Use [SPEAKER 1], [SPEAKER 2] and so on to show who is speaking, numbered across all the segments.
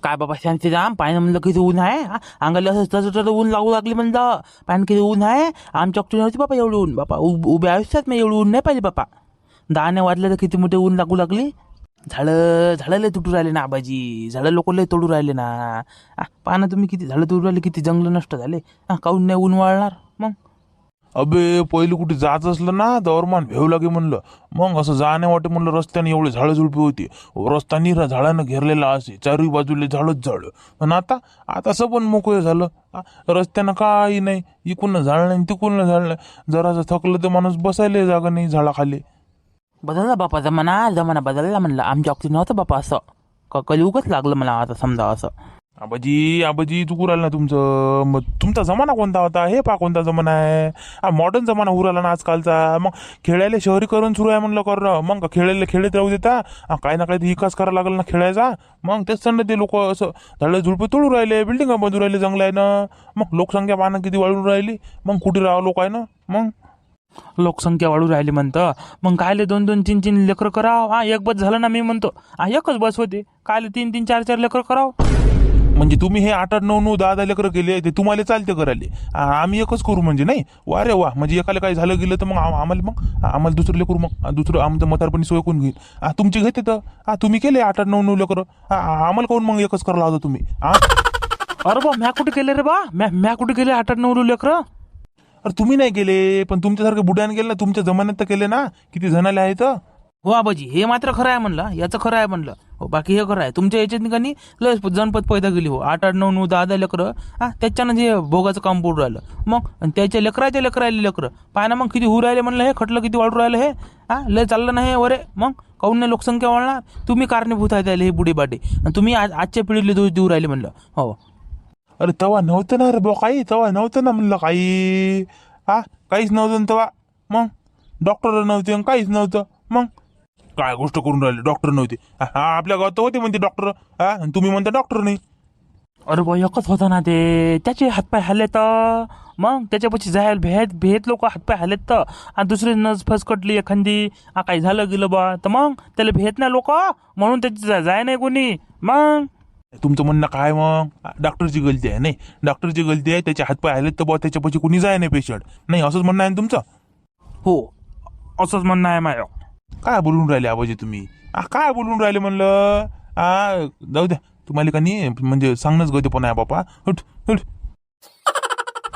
[SPEAKER 1] काय बाबा शांतीराम पाहिजे म्हणलं किती ऊन आहे अंगाला असं तसं ऊन लागू लागली म्हणलं पाहिजे किती ऊन आहे आमच्या नव्हती बाबा एवढं ऊन बापा उभ्या आयुष्यात मी एवढं ऊन नाही पाहिजे बापा 10 वाजले तर किती मोठे ऊन लागू लागली झाडं लय तुटू राहिले ना आबाजी झाडं लोक लय तोडू राहिले ना पहा ना तुम्ही किती झाडं तोडू राहिले किती जंगल नष्ट झाले काहून नाही ऊन वाळणार मग
[SPEAKER 2] अबे पहिले कुठे जायचं असलं ना दौरमान भेव लागे म्हणलं मग असं जाणे वाटे म्हणलं रस्त्याने एवढे झाडं झुडपी होती रस्त्यानी झाडानं घेरलेला असे चारही बाजूले झाडच झाड पण आता असं पण मोकळं झालं रस्त्यानं काही नाही इकडून झाड नाही तिकडून झाड नाही जरासं थकलं तर माणूस बसायला जागा नाही झाडाखाली
[SPEAKER 1] बदलला बापा जमाना बदलला म्हणलं आमच्या बाबतीत नव्हतं बापा असं कलियुगच लागलं मला आता समजा असं
[SPEAKER 2] आबाजी चुकू राहिलं ना तुमचं मग तुमचा जमाना कोणता होता हे पा कोणता जमाना आहे मॉडर्न जमाना होऊ राहिला ना आजकालचा मग खेळायला शहरीकरण सुरू आहे म्हणलं कर मग खेळायला खेळत राहू देता काही ना काही विकास करायला लागला ना खेळायचा मग तेच संड ते लोक असं झाडं झुडपं तोडू राहिले बिल्डिंगा बांधू राहिले जंगलानं मग लोकसंख्या पाहणं किती वाढून राहिली मग कुठे राहा लोक आहे ना मग
[SPEAKER 1] लोकसंख्या वाढू राहिली म्हणतं मग कायले 2-2 3-3 लेकरं करावं एक बस झालं ना मी म्हणतो एकच बस होते कायले 3-3 4-4 लेकरं करावं
[SPEAKER 2] म्हणजे तुम्ही हे 8-8 9-9 10-10 लेकरं केले ते तुम्हाला चालते करायले आम्ही एकच करू म्हणजे नाही वा रे वा म्हणजे एकाला काही झालं गेलं तर मग आम्हाला दुसरं लेकरू मग दुसरं आमचं म्हातारपणी सोय कोण घेईल तुमची घेते तर तुम्ही केले 8-8 9-9 लेकरं आम्हाला कोण मग एकच करायला होतं तुम्ही
[SPEAKER 1] अरे बा म्या कुठे केले रे बा म्या कुठे केले 8-8 9 लेकरं
[SPEAKER 2] अरे तुम्ही नाही केले पण तुमच्यासारखे बुड्याने केले ना तुमच्या जमान्यात तर केले ना किती जणाले आहेत
[SPEAKER 1] हो आबाजी हे मात्र खरं आहे म्हणलं याचं खरं आहे म्हणलं हो बाकी हे खरं आहे तुमच्या याच्यात का नाही लय जनपद पैदा गेली हो 8-8 9-9 10-10 लेकरं त्याच्यानं जे भोगाचं काम पडू राहिलं मग आणि त्याच्या लेकरायले लेकरं पाय ना मग किती होऊ राहिले म्हणलं हे खटलं किती वाढू राहिलं हे लय चाललं नाही वरे मग काहून नाही लोकसंख्या वाढणार तुम्ही कारणीभूत आहे त्याला हे बुडी बाटे आणि तुम्ही आजच्या पिढीला दोष देऊ राहिले म्हणलं हो
[SPEAKER 2] अरे तवा नव्हतं ना रे बा काही तवा नव्हतं ना म्हणलं काही काहीच नव्हतं तेव्हा मग डॉक्टर नव्हते काहीच नव्हतं मग काय गोष्ट करून राहिली डॉक्टर नव्हते आपल्या गावात होते म्हणते डॉक्टर तुम्ही म्हणता डॉक्टर नाही
[SPEAKER 1] अरे बा एकच होता ना ते त्याचे हातपाय हल्लेत मग त्याच्यापाशी जायला भेट लोक हातपाय हल्लेत तर आणि दुसरी नस फसकटली एखादी काही झालं गेलं बा तर मग त्याला भेट नाही लोक म्हणून त्याची जाय नाही कोणी मग
[SPEAKER 2] तुमचं म्हणणं काय मग डॉक्टरची गलती आहे नाही डॉक्टरची गलती आहे त्याचे हातपाय हल्लेत तर बा त्याच्यापाशी कोणी जाय नाही पेशंट नाही असंच म्हणणं आहे ना तुमचं
[SPEAKER 1] हो असंच म्हणणं आहे माझं
[SPEAKER 2] काय बोलून राहिले आबाजी तुम्ही काय बोलून राहिले म्हणलं जाऊ द्या तुम्हाला का नाही म्हणजे सांगणंच गती पण आहे बापा उठ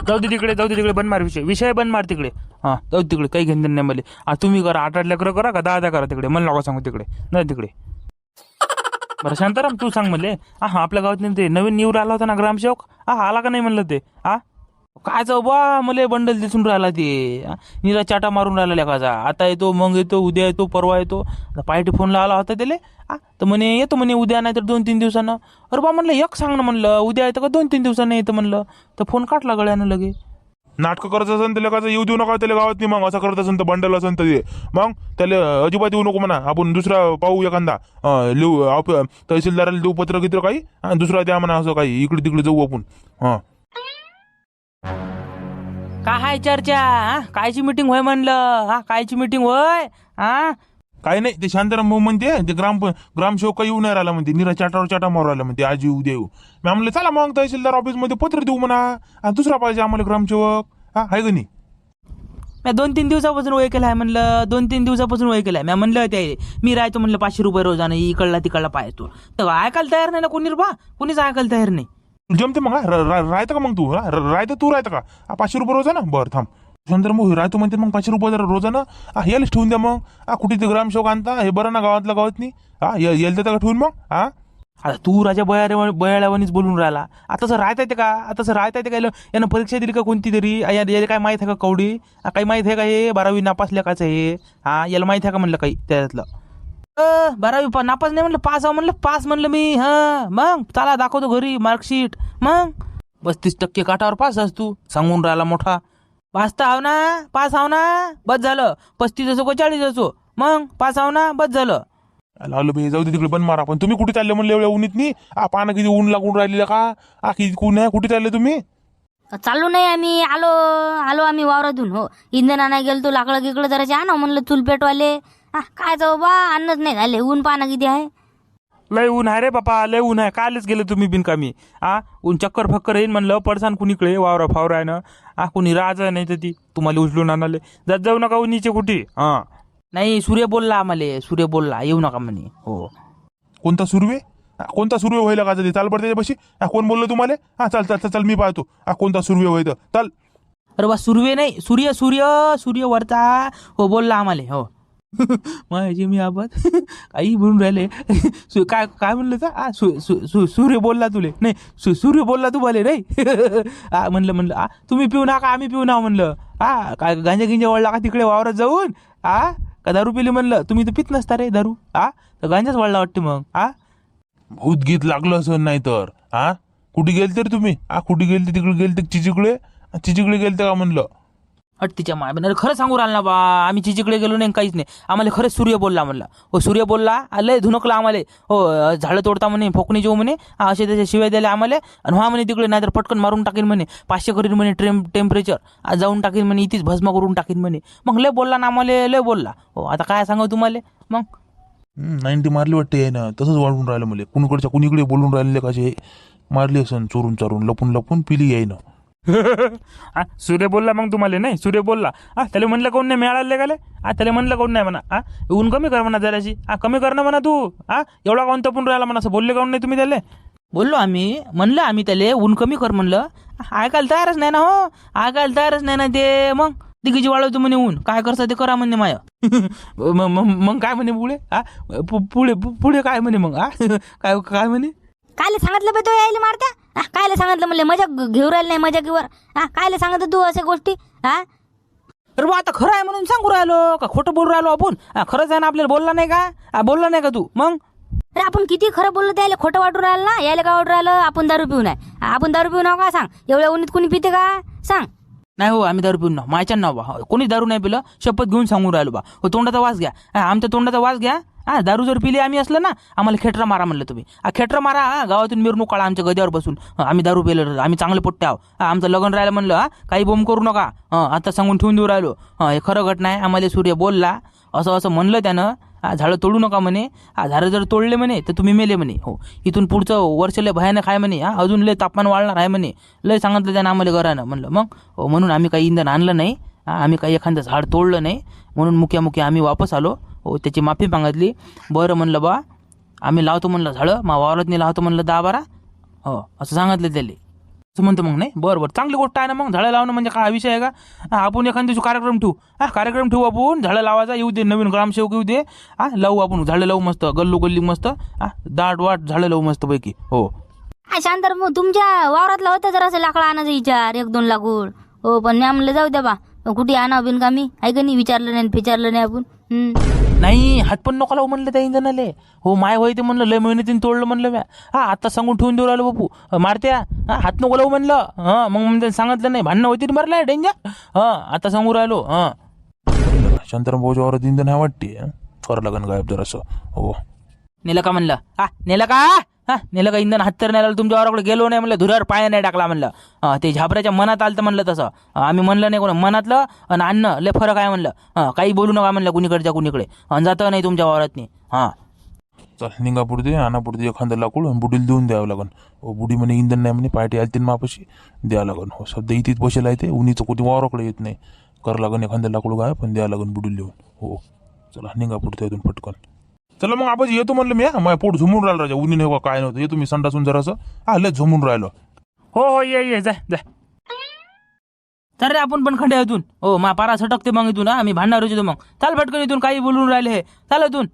[SPEAKER 1] जाऊ दे तिकडे बंद मार विषय बंद मार तिकडे जाऊ तिकडे काही घेणं नाही मला तुम्ही करा 8-8 लेकरं करा का 10-10 करा तिकडे मला नका सांगू तिकडे नाही तिकडे बरं शांताराम तू सांग म्हणले आपल्या गावात ते नवीन निवड आला होता ना ग्रामसेवक आला का नाही म्हणलं ते काय जाऊ बा मला बंडल दिसून राहिला ते निरा चाटा मारून राहिला लेखाचा आता येतो मग येतो उद्या येतो परवा येतो पार्टी फोनला आला होता त्याले तर म्हणे येतो म्हणे उद्या नाही तर 2-3 दिवसानं अरे बा म्हणलं एक सांग ना म्हणलं उद्या येतं का 2-3 दिवसानं येतं म्हणलं तर फोन काटला गळ्यानं लगे
[SPEAKER 2] नाटकं करत असेल तर लेखाचं येऊ देऊ नका त्याला गावात नाही मग असं करत असेल तर बंडल असेल तर मग त्याला अजिबात येऊ नको म्हणा आपण दुसरा पाहू एखादा लिहू तहसीलदाराला देऊ पत्र गित्र काही दुसरा द्या म्हणा असं काही इकडे तिकडे जाऊ आपण
[SPEAKER 1] काय चर्चा कायची मीटिंग होय म्हणलं कायची मीटिंग होय
[SPEAKER 2] काही नाही ते शांताराम भाऊ म्हणते ते ग्रामसेवक येऊ नाही राहिला म्हणते निरा चाटा मारू राहिला म्हणते आज येऊ देऊ मी म्हणलं चला मग तहसीलदार ऑफिस मध्ये पत्र देऊ म्हणा दुसरा पाहिजे आम्हाला ग्रामसेवक आहे का नाही
[SPEAKER 1] मी 2-3 दिवसापासून वय केलाय म्हणलं 2-3 दिवसापासून वय केलाय मी म्हणलं ते मी राहतो म्हणलं 500 रुपये रोजानं इकडला तिकडला पाहतो तर ऐकायला तयार नाही ना कोणी बा कोणीच ऐकायला तयार नाही
[SPEAKER 2] जमते मग राहतं का मग तू राहतं का 500 रुपये रोजा ना बरं थांब शांताराम भाऊ राहतो म्हणते मग 500 रुपये रोजानं यायलाच ठेवून द्या मग कुठे ते ग्रामसेवक आणता हे बरं ना गावात नाही येईल तर का ठेवून मग
[SPEAKER 1] आता तू राजा बयाळ्यावानीच बोलून राहिला आता असं राहता येते का यानं परीक्षा दिली का कोणती तरी याला काय माहीत आहे का कवडी काही माहीत आहे का हे 12वी नापास लेखाचं हे याला माहीत आहे का म्हणलं काही त्यातलं 12वी नापास नाही म्हणलं पास म्हणलं पास म्हणलं मी मग चला दाखवतो घरी मार्कशीट मग 32% काठावर पास आहेस तू सांगून राहिला मोठा पास तर पास आव ना बस झालं 35 असो का 40 असो मग पास आव ना बस झालं
[SPEAKER 2] लावलं भाई जाऊ दे तिकडे बंद मारा पण तुम्ही कुठे चालले म्हणलं एवढ्या उन्हीत नाही पानं किती ऊन लागून राहिलेलं का किती ऊन आहे कुठे चालले तुम्ही
[SPEAKER 3] चालू नाही आम्ही आलो आम्ही वावरातून हो इंधन आणायला गेलो लाकडं गिकडं जराचे आणा म्हणलं चूल पेटवाले काय जाऊ बा अन्नच नाही झाले ऊन पानं किती आहे
[SPEAKER 1] लय ऊन आहे रे बापा, लय ऊन आहे. कालच गेले तुम्ही बिनकामी. ऊन चक्कर फक्कर येईन म्हणलं, पडसान कुणीकडे वावरा फावरा आहे ना. कुणी राजा नाही तर ती तुम्हाला उचलून आणाले. जात जाऊ नका उन्हीचे कुठे.
[SPEAKER 4] नाही, सूर्य बोलला आम्हाला, सूर्य बोलला येऊ नका म्हणे. हो.
[SPEAKER 2] कोणता सुर्वे? कोणता सुर्वे व्हायला का चाल पडते त्याच्यापाशी? कोण बोललं तुम्हाला? चल चल चल मी पाहतो कोणता सुर्वे व्हायचं. चल.
[SPEAKER 4] अरे बा, सूर्य नाही, सूर्य सूर्य सूर्य वरचा. हो, बोलला आम्हाला. हो. माझी मी आबाद काही म्हणून राहिले. काय काय म्हणलं तर सूर्य बोलला तुले नाही, सूर्य बोलला तुम्हाला नाही. म्हणलं तुम्ही पिऊ नका, आम्ही पिऊ ना म्हणलं. काय गांजा गिंजा वळला का तिकडे वावरात जाऊन? का दारू पिली म्हणलं? तुम्ही तर पित नसता रे दारू. तर गांजाच वळला वाटते मग.
[SPEAKER 2] भूत गीत लागलं असं नाही तर. कुठे गेलते रे तुम्ही? कुठे गेलते? तिकडे गेलते चिचिकडे गेलते का म्हणलं?
[SPEAKER 4] हट तिच्या माय. अरे खरं सांगू राहिला ना बा, आम्ही चिचीकडे गेलो नाही, काहीच नाही. आम्हाला खरंच सूर्य बोलला म्हणलं. हो, सूर्य बोलला, लय धुनकला आम्हाला. हो, झाडं तोडता म्हणे, फोकणी जेव म्हणे, असे त्याच्या शिवाय द्यायला आम्हाला. आणि हा म्हणे तिकडे, नाहीतर पटकन मारून टाकीन म्हणे, 500 करीन म्हणे टेम्परेचर जाऊन टाकीन म्हणे, इथेच भस्म करून टाकीन म्हणे. मग लय बोलला ना आम्हाला, लय बोलला. हो, आता काय सांगावं तुम्हाला मग.
[SPEAKER 2] 90 मारली वाटते ना, तसंच वाढून राहिलं मला. कुणीकडच्या कुणीकडे बोलून राहिले कसे मारली असन, चोरून चारून लपून लपून पिली आहे ना.
[SPEAKER 1] सूर्य बोलला मग तुम्हाला नाही? सूर्य बोलला. त्याला म्हणलं कोण नाही मिळाले गाले. त्याला म्हणलं कोण नाही म्हणा. ऊन कमी कर म्हणा जराशी. कमी कर ना म्हणा तू. एवढा कोण तपून राहिला म्हणा, असं बोलले काऊन नाही तुम्ही त्याला?
[SPEAKER 4] बोललो आम्ही, म्हणलं आम्ही त्याला ऊन कमी कर म्हणलं. ऐकायला तयारच नाही ना. हो, ऐकायला तयारच नाही ना ते. मग तिघीची वाढवतो म्हणे ऊन, काय करता ते करा म्हणे माय.
[SPEAKER 1] मग काय म्हणे पुढे? पुढे पुढे काय म्हणे मग? काय काय म्हणे?
[SPEAKER 3] कायले सांगितलं बे तो यायला मारत्या? कायले सांगितलं म्हणले, मजा घेऊ राहिली नाही मजाकीवर. कायले सांगत तू अशा गोष्टी?
[SPEAKER 4] अरे बा, आता खरं आहे म्हणून सांगू राहिलो का खोटं बोलू राहिलो आपण? खरंच आहे ना, आपल्याला बोलला नाही का? बोलला नाही का तू मग?
[SPEAKER 3] अरे आपण किती खरं बोललो, त्याला खोटं वाटून राहिलं ना. यायला काय वाटून राहिलं? आपण दारू पिऊ नये. आपण दारू पिऊ नका का सांग? एवढ्या उन्हीत कोणी पिते का सांग?
[SPEAKER 4] नाही हो, आम्ही दारू पिऊन ना, मायच्या नाव बा. कोणी दारू नाही पिलं, शपथ घेऊन सांगून राहिलो बा. हो, तोंडाचा वास घ्या. आमच्या तोंडाचा वास घ्या. दारू जर पिली आम्ही असलं ना, आम्हाला खेटरा मारा म्हणलं तुम्ही. खेटरा मारा. गावातून मिरवणूक काढा आमच्या गद्यावर बसून. आम्ही दारू पिलं, आम्ही चांगले पोट्टे आहो. आमचं लग्न राहिलं म्हणलं. काही बोंब करू नका. आता सांगून ठेवून देऊ राहिलो. हे खरं घटना आहे. आम्हाला सूर्य बोलला, असं असं म्हणलं त्यानं. झाडं तोडू नका म्हणे. झाडं जर तोडले म्हणे तर तुम्ही मेले म्हणे. हो, इथून पुढचं वर्ष लय भयानक आहे म्हणे. अजून लय तापमान वाढणार आहे म्हणे. लय सांगितलं त्यानं आम्हाला घरानं. म्हणलं मग हो, म्हणून आम्ही काही इंधन आणलं नाही. आम्ही काही एखादं झाड तोडलं नाही, म्हणून मुक्या आम्ही वापस आलो. हो, त्याची माफी मागितली. बरं म्हणलं बा, आम्ही लावतो म्हणलं झाडं, वावरात नाही लावतो म्हणलं 10-12. हो, असं सांगितलं त्याला. असं म्हणतो मग. नाही, बरं चांगली गोष्ट आहे ना मग. झाडं लावणं म्हणजे काय विषय आहे का? आपण एखाद्या दिवशी कार्यक्रम ठेवू. कार्यक्रम ठेवू आपण. झाडं लावायचा, येऊ दे नवीन ग्रामसेवक येऊ दे. लावू आपण झाडं, लावू मस्त गल्ली मस्त. दाट वाट झाडं लावू मस्त पैकी. हो,
[SPEAKER 3] शांतर मग तुमच्या वावरातला होतं जर असं लाकडं आणायचं विचार, 1-2 लाकूड. हो, पण मी म्हणलं जाऊ द्या बा, कुठे आणा बिनकामी आहे का नाही, विचारलं नाही विचारलं नाही आपण.
[SPEAKER 4] नाही, हात पण नको लावू म्हणलं त्या इंधनाले. हो, माय होय ते म्हणलं, लय मेहनतीने तोडलं म्हणलं म्या. आता सांगून ठेवून देऊ राहिलो बापू. मारत्या हात नको लावू म्हणलं. मग म्हणजे सांगितलं नाही, भांडणं होती मारलाय डेंजर. आता सांगू राहिलो.
[SPEAKER 2] शांताराम भाऊच्या वावरात इंधन आहे वाटते. करावं लागन गायब जरासं. हो,
[SPEAKER 4] नेलं का म्हणलं? नेलं का? नेलं का इंधन? हात तर नाही लावलं तुमच्या वावराकडे, गेलो नाही म्हणलं, धुरावर पाया नाही टाकला म्हणलं. ते झापऱ्याच्या मनात आलं तर म्हणलं तसं. आम्ही म्हणलं नाही कोणा मनातलं आणि अन्न लय फरक आहे म्हणलं. काही बोलू नका म्हणलं कुणीकडच्या कुणीकडे. जातं नाही तुमच्या वावरात नाही.
[SPEAKER 2] चल निघा पुढे आणा पुढे एखादं लाकूड बुडीला देऊन द्यावं लागन. हो, बुडी म्हणे इंधन नाही म्हणे, पार्टी आली तीन मापाशी द्यावं लागन. हो, सध्या इथेच बसेल आहे ते, उन्हीचं कुठे वावराकडे येत नाही. करावं लागन एखादं लाकूड गाय पण द्यावं लागन बुडीला देऊन. हो, चला निघा पुढे इथून पटकन. चला मग आपण येतो म्हणलं मी. माझ्या पोट झुमून राहिलं राजा, उन्ही नाही काय नव्हतं. येतो मी संडासून जरासं. लय झुमून राहिलो.
[SPEAKER 1] हो ये जाय.
[SPEAKER 4] तर रे आपण पण खंड्यातून. हो, मा पारा सटकते मग इथून. आम्ही भांडणार होतो मग. चाल पटकन इथून, काही बोलून राहिले हे. चाल इथून.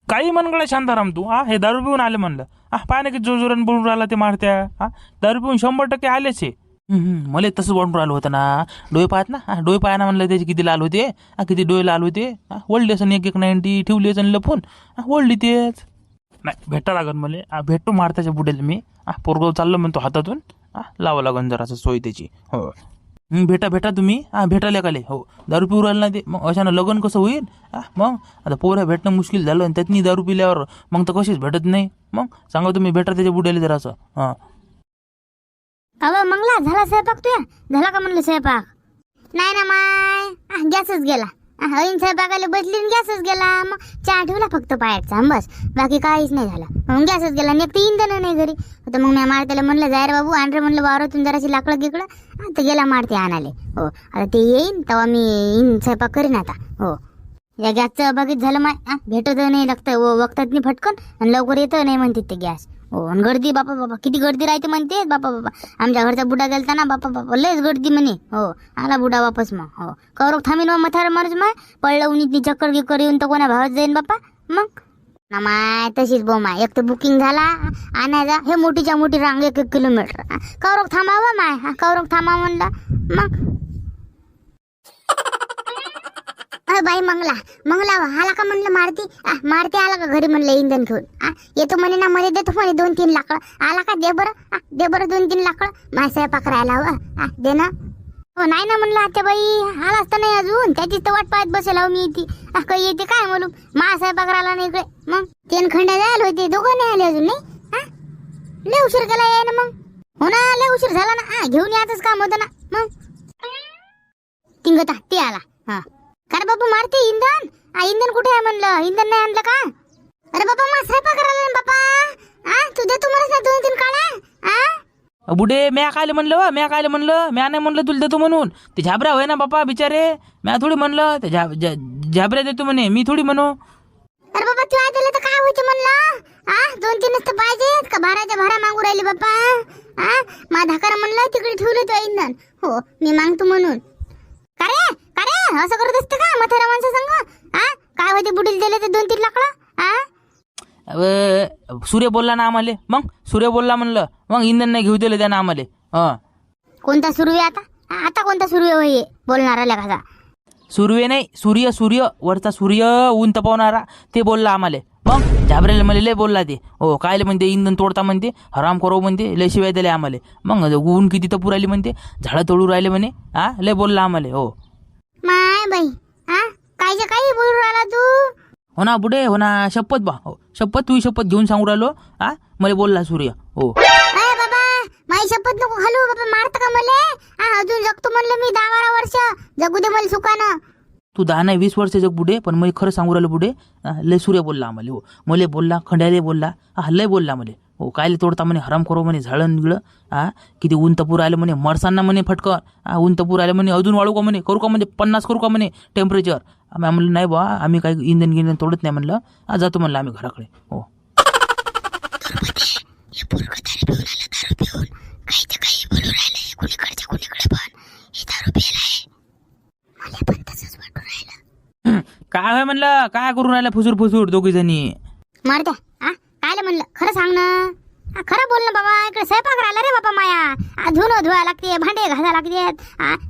[SPEAKER 1] काही म्हणकडे शांताराम तू. हे दारू पिऊन आले म्हणलं. पाय ना की जोरानं बोलून राहिला ते मारत्या. दारू पिऊन 100% आलेच आहे.
[SPEAKER 4] मला तसंच वाटून राहिलं होतं ना. डोळे पाहत ना, डोळे पाहायला म्हणलं त्याचे किती लाल होते. किती डोळे लाल होते. वळली असं 1-1.90 ठेवली असं लपून. वळली तेच.
[SPEAKER 1] नाही, भेटा लागन मला. भेटतो मारत्याच्या बुडेल मी. पोरगाव चाललं म्हणतो हातातून. लावा लागन जरासं सोय त्याची. हो,
[SPEAKER 4] भेटा तुम्ही. भेटायला काले. हो, दारू पिऊ राहिलं ना ते. मग अशानं लग्न कसं होईल? मग आता पोरं भेटणं मुश्किल झालं. आणि त्यातनी दारू पिल्यावर मग तर कशीच भेटत नाही. मग सांगा तुम्ही, भेटा त्याच्या बुड्याला जरासं.
[SPEAKER 5] मंगला झाला स्वयंपाक तुया? झाला का म्हणलं स्वयंपाक? नाही ना माय, गॅसच गेला.
[SPEAKER 3] ऐन स्वयंपाकाला बसली आणि गॅसच गेला. मग चहा ठेवला फक्त पायाचा बस, बाकी काहीच नाही झालं. मग गॅसच गेला, नेकते इंधन नाही घरी. तर मग मी मारत्याला म्हणलं जाय रे बाबू आण रे म्हणलं वावरातून जराशी लाकडं गिकडं. आता गेला मारते आणाले. हो आता ते येईन तेव्हा मी स्वयंपाक करीन आता. हो या गॅसचं बघित झालं माय, भेटत नाही लागतं वक्तात नाही फटकन आणि लवकर येतं नाही म्हणते ते गॅस. हो आणि गर्दी बापा बापा किती गर्दी राहते म्हणते बापा बापा. आमच्या घरचा बुडा गेलता ना बापा बापा लयच गर्दी म्हणे. हो आला बुडा वापस मग. हो कौरव थांबीन मग मथार मारूच माय, पडलं उन्हीतनी चक्कर गिक्कर येऊन तर कोणा भावात जाईन बापा. मग ना माय तशीच बो माय, एक तर बुकिंग झाला आणायचा हे मोठीच्या मोठी रांग 1-1 किलोमीटर. कौरव थांबावं माय, कौरव थांबा म्हणला. मग बाई मंगला आला का म्हणलं मारती आला का घरी म्हणलं इंधन घेऊन. येतो म्हणे ना मध्ये देतो म्हणे 2-3 लाकडं. आला का दे बरं 2-3 लाकडं. माय स्वयंपाक राहायला हवं दे ना. हो नाही ना म्हणलं आता बाई आलाच तर नाही अजून, त्याचीच तर वाट पाहत बसेल मी येते. काही येते काय म्हणून मा स्वयंपाक राहिला नाही इकडे. मग 3 खंड्या जायला होते, दोघं नाही आले अजून नाही. लय उशीर केला याय ना. मग हो ना लय उशीर झाला ना, घेऊन यायचंच काम होतं ना. मग तिंगता ते आला. हा अरे बाबू मारते इंधन. इंधन कुठे आहे म्हणलं, इंधन नाही आणलं का. अरे बाबा मा स्वयंपाक करायला ना बापा. तू दे तुम्हाला 2-3 काळा.
[SPEAKER 4] बुडे म्या कायले म्हणलं म्या नाही म्हणलं तुला देतो म्हणून. ते झाबरा होय ना बापा बिचारे, म्या थोडी म्हणलं ते झाबऱ्या देतो म्हणे, मी थोडी म्हणू.
[SPEAKER 3] अरे बाबा तू दिलं तर काय होते म्हणलं. 2-3 तर पाहिजेत का, भारा मागू राहिले बापा. मा धाकार म्हणलं तिकडे ठेवलं तो इंधन. हो मी मागतो म्हणून. का रे असं करत असते का म्हाताऱ्या माणसा संग. काय होते बुडील दिले ते 2-3 लाकडं.
[SPEAKER 4] सूर्य बोलला ना आम्हाला, मग सूर्य बोलला म्हणलं मग इंधन नाही घेऊ दिलं त्यानं आम्हाला.
[SPEAKER 3] कोणता सुरवे आता कोणता सुरवे होय बोलणारा लेखाचा.
[SPEAKER 4] सूर्य नाही सूर्य वरचा सूर्य ऊन तपवणारा ते बोलला आम्हाला. मग झाबरेला मला लय बोलला ते. हो कायले म्हणते इंधन तोडता म्हणते, हराम करो म्हणते, लय शिवाय दिले आम्हाला. मग ऊन किती तपू राहिली म्हणते, झाडं तोडू राहिले म्हणे. लय बोलला आम्हाला. हो
[SPEAKER 3] माय बाई कायचे काही बोलू राहिला तू.
[SPEAKER 4] हो ना बुडे हो ना, शपथ बा. हो शपथ, तू शपथ घेऊन सांगू राहिलो. मला बोलला सूर्य. हो
[SPEAKER 3] अरे बाबा माझी शपथ नको घालू बाबा, मारत का मले. अजून जगतो म्हणलं मी 10-12 वर्ष, जगू दे मला सुखानं.
[SPEAKER 4] तू 10 नाही 20 वर्ष जग बुडे, पण मला खरं सांगू राहिलो बुडे. लय सूर्य बोलला आम्हाला. हो मला बोलला, खंड्याले बोलला, लय बोलला मला. हो कायले तोडता म्हणे, हराम करो म्हणे, झाडं निगळं. किती ऊन तपूर आलं म्हणे, मरसांना म्हणे फटकन. ऊन तपूर आलं म्हणे, अजून वाढू का म्हणे, करू का म्हणजे 50 करू का म्हणे टेम्परेचर. आम्ही म्हणलं नाही बा, आम्ही काही इंधन तोडत नाही म्हणलं. जातो म्हणलं आम्ही घराकडे. हो काय आहे म्हणलं, काय करून राहिला फुसूर दोघी जणी.
[SPEAKER 3] मारत्या कायले म्हणलं खरं सांग ना. खरं बोल ना बाबा, इकडे स्वयंपाक राहिला रे बाबा माया. धुवा लागते, भांडे घासा लागतात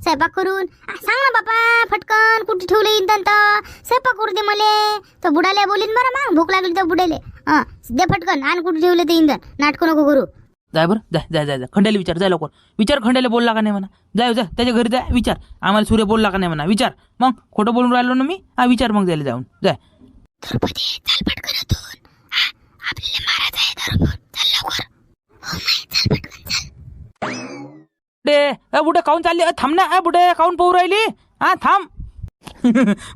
[SPEAKER 3] स्वयंपाक करून. सांग ना बाबा फटकन कुठे ठेवले इंधन तर स्वयंपाक करू दे मले. तो बुडाले बोलीन बरं, मग भूक लागली तर बुडाले दे फटकन आणि कुठे ठेवले ते इंधन. नाटकं नको करू.
[SPEAKER 4] जाय बरं, जाय खंड्याला विचार, जाय लवकर विचार. खंड्याला बोलला का नाही म्हणा, जाय त्याच्या घरी जाय विचार. आम्हाला सूर्य बोलला का नाही म्हणा विचार. मग खोटं बोलून राहिलो ना मी. विचार मग जायला जाऊन जाय. बुडे काऊन चालली, थांब ना बुडे, काऊन पोहू राहिली. थांब.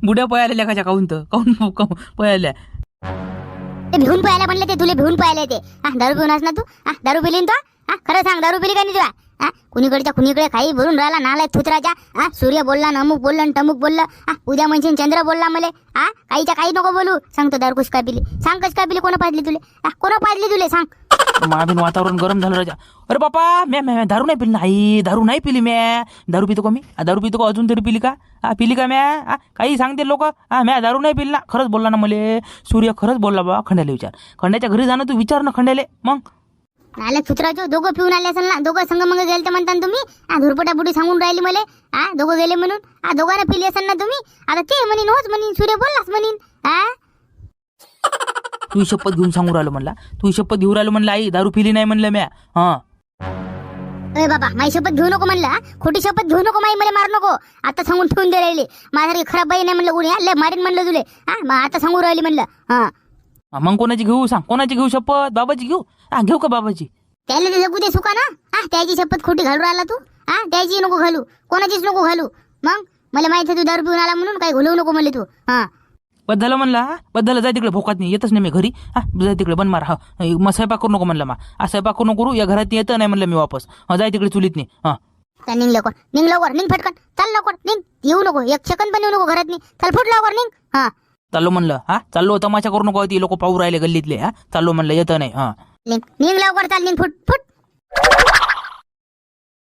[SPEAKER 4] बुड्या पयाल्या लेखाच्या काऊन तर काऊन पयाल्या.
[SPEAKER 3] ते भिवून पाहायला म्हणले, ते तुले भिवून पाहायला ते. दारू पिऊन ना तू. दारू पिलीन तो. खरं सांग दारू पिली का नाही तुला. कुणीकडच्या कुणीकडे काही बोलून राहिला नालाय थुतराच्या. सूर्य बोलला, अमुक बोलला, टमुक बोललं. उद्या म्हणशील चंद्र बोलला मले. काहीच्या काही नको बोलू. सांगतो दारू कुछ काय पिली, सांग कश काय पिली, कोण पाजली तुले सांग.
[SPEAKER 4] माझं वातावरण गरम झालं राजा. अरे बापा म्या दारू नाही पिली. नाही दारू नाही पिली म्या. दारू पितो का मी, दारू पितो का अजून तरी पिली का. पिली का म्या. काही सांगते लोक. म्या दारू नाही पिली ना. खरंच बोलला ना मले सूर्य, खरंच बोलला बा. खंड्याला विचार, खंड्याच्या घरी जाणं तू विचार ना खंड्याले. मग
[SPEAKER 3] आले थुतराचो दोघं पिऊन आले असेल ना. दोघं संग मग गेलते म्हणता तुम्ही. धुरपटा बुडी सांगून राहिली मले. दोघं गेले म्हणून. दोघांना पिली असेल ना तुम्ही. आता ते म्हणीन होच म्हणीन, सूर्य बोललाच म्हणीन.
[SPEAKER 4] तू शपथ घेऊन सांगू राहिलो म्हणला. तू शपथ घेऊन राहिलो म्हणलं आई दारू पिली नाही म्हणलं म्या.
[SPEAKER 3] अरे बाबा माझी शपथ घेऊ नको म्हणलं. खोटी शपथ घेऊ नको, माई मला मारू नको. आता सांगून ठेवून दे राहिले. माझ्यासारखी खराब बाई नाही म्हणलं कोणी. लय मारीन म्हणलं तुले. आता सांगू राहिली म्हणलं.
[SPEAKER 4] मग कोणाची घेऊ सांग, कोणाची घेऊ शपथ. बाबाची घेऊ. घेऊ का बाबाची.
[SPEAKER 3] त्याला ते जगू दे सुका ना. त्याची शपथ खोटी घालू राहिला तू. त्याची नको घालू, कोणाचीच नको घालू. मग मला माहिती आहे तू दारू पिऊन आला म्हणून काही घुलवू नको मला तू. हा
[SPEAKER 4] बद्दल म्हणला बद्दल जाय तिकडे भोकात नाही येतच नाही मी घरी. हा जाय तिकडे बन मार. हा मग स्वयंपाक करू नको म्हणलं हा स्वयंपाक करू नको करू या घरात येतं नाही म्हणलं मी वापस. जाय तिकडे चुलीत नाही. हा
[SPEAKER 3] चल निघ लवकर, निघ फटकन, चाल लवकर निघ. येऊ नको, एक सेकंद पण येऊ नको घरात नाही. चल फुट लवकर निघ. हा
[SPEAKER 4] चाललो म्हणलं. हा चाललो तमाशा करू नको ती लोक पाहू राहिले गल्लीतले. हा चाललो म्हणलं येतं नाही. हा
[SPEAKER 3] निघ लवकर, चाल निघ फुट.